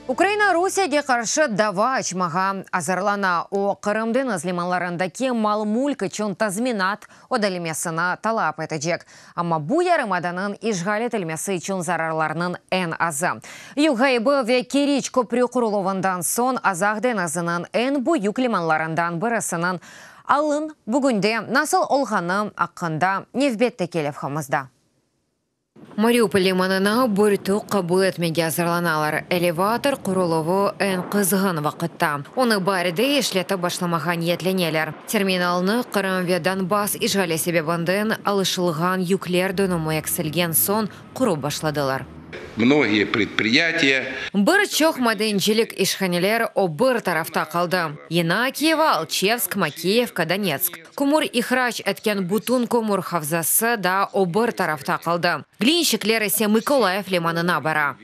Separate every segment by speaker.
Speaker 1: Украина Русияге қаршы дава ачмаға азарлана. О Қырымдың азлималарындаки мал-мульк үшін тазминат одалемесіна талап етежек. Ама бұ ярымаданын ишғал етілмесі үшін зарарларының ән азы. Юғайбы ве керич көпрі құрылуындан сон азағден азының ән бұ юклиманларындан бірісінің алын бүгінде насыл олғаны ақында невбетті келіп хамызда. Мариуполь лиманына бүрту қабыл етмеге азырланалар. Элеватор құрылығы ән қызған вақытта. Оны барыды ешлеті башламаған етленелер. Терминалны Қырым ве Донбасс ишғалі себебінден алышылған юклер дөнімі әксілген сон құру башладылар.
Speaker 2: Многие предприятия.
Speaker 1: Бір чоқ маденчилік ишханелер о бір тарафта қалды. Янакиева, Алчевск, Макеевка, Донецк. Кумур ихрач әткен бутун кумур хавзасы да о бір тарафта қалды. Глинщиклер есе Миколаев лиманына бара.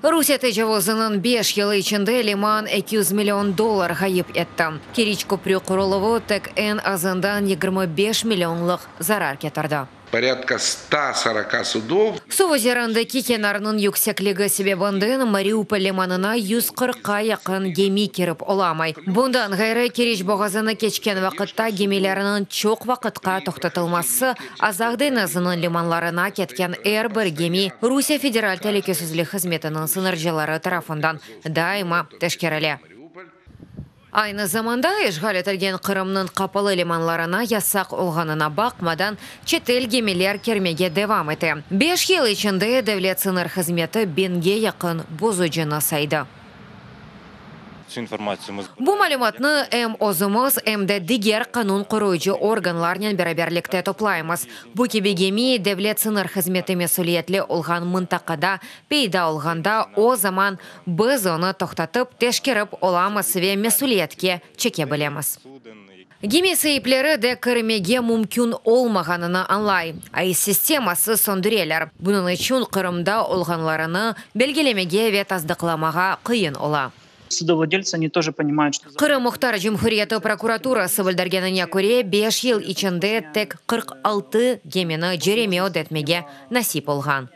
Speaker 1: Русия тежевозының 5 елы içinde лиман $200 миллион ғайып етті. Керич көпрі құрылығы тек ән азындан 25 миллионлық зарар кетірді.
Speaker 2: Порядка 140 судов.
Speaker 1: Су озеріндегі кенарының yüksеклігі себебінден Мариуполь лиманына 140-қа яқын геми керіп оламай. Бұндан ғайры Керич боғазыны кечкен вақытта гемилерінің чоқ вақытқа тоқтатылмасы азағден азының лиманларына кеткен бір геми Русия федераль телекөсізлік қызметінің сыныржылары тарафындан дайыма тәшкерелі. Айны заманда ишғал етілген Қырымның қапылы лиманларына ясақ олғанына бақмадан четел гемелер кермеге девам еті. 5 ел ішінде дәулет сыныр қызметі бенге яқын бұзуджыны сайды. Бұл малюматны өзіміз әмді дигер қанун құруйжы органларнен бәраберлікті топлаймыз. Бұл кебегеми дәулет сыныр қызметі месулиетлі олған мұнтақада пейда олғанда о заман біз оны тоқтатып, тешкеріп оламыз ве месулиетке чеке білеміз. Геми сейіплері де кірмеге мүмкін олмағанына анлай. Ай системасы сондырелер. Бұның үшін Қырымда олғанларыны белгелемеге ве таздықламаға қиын ола.
Speaker 3: Судовладельцы, они тоже понимают, что...
Speaker 1: Қырым Мұхтар Жұмхуриеті прокуратурасы білдіргеніне көре 5 ел içinde тек 46 гемені жереме өдетмеге насип олған.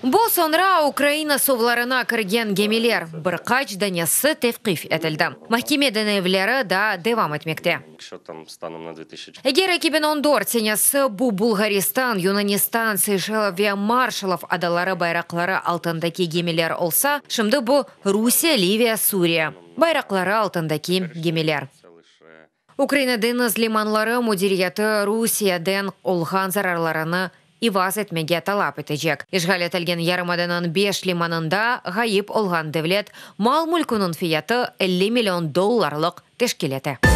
Speaker 1: Бұл sonra Украина сувларына кірген гемелер бір қач данесі тевқиф етілді. Махкемеден евлері да девам етмекте. Егер 2014 сенесі бұл Булгаристан, Юнанистан, Сейшелов ве Маршалов адалары байрақлары алтындаки гемелер олса, шымды бұл Русия, Ливия, Сурия. Байрақлары алтындаки гемелер. Украинадың лиманлары мудириеті Русияден олған зарарларыны иваз етмеге талап етежек. Ишғал етілген ярымаданын 5 лиманында ғайып олған девлет мал-мүлкінің фияты $50 миллион тешкел еті.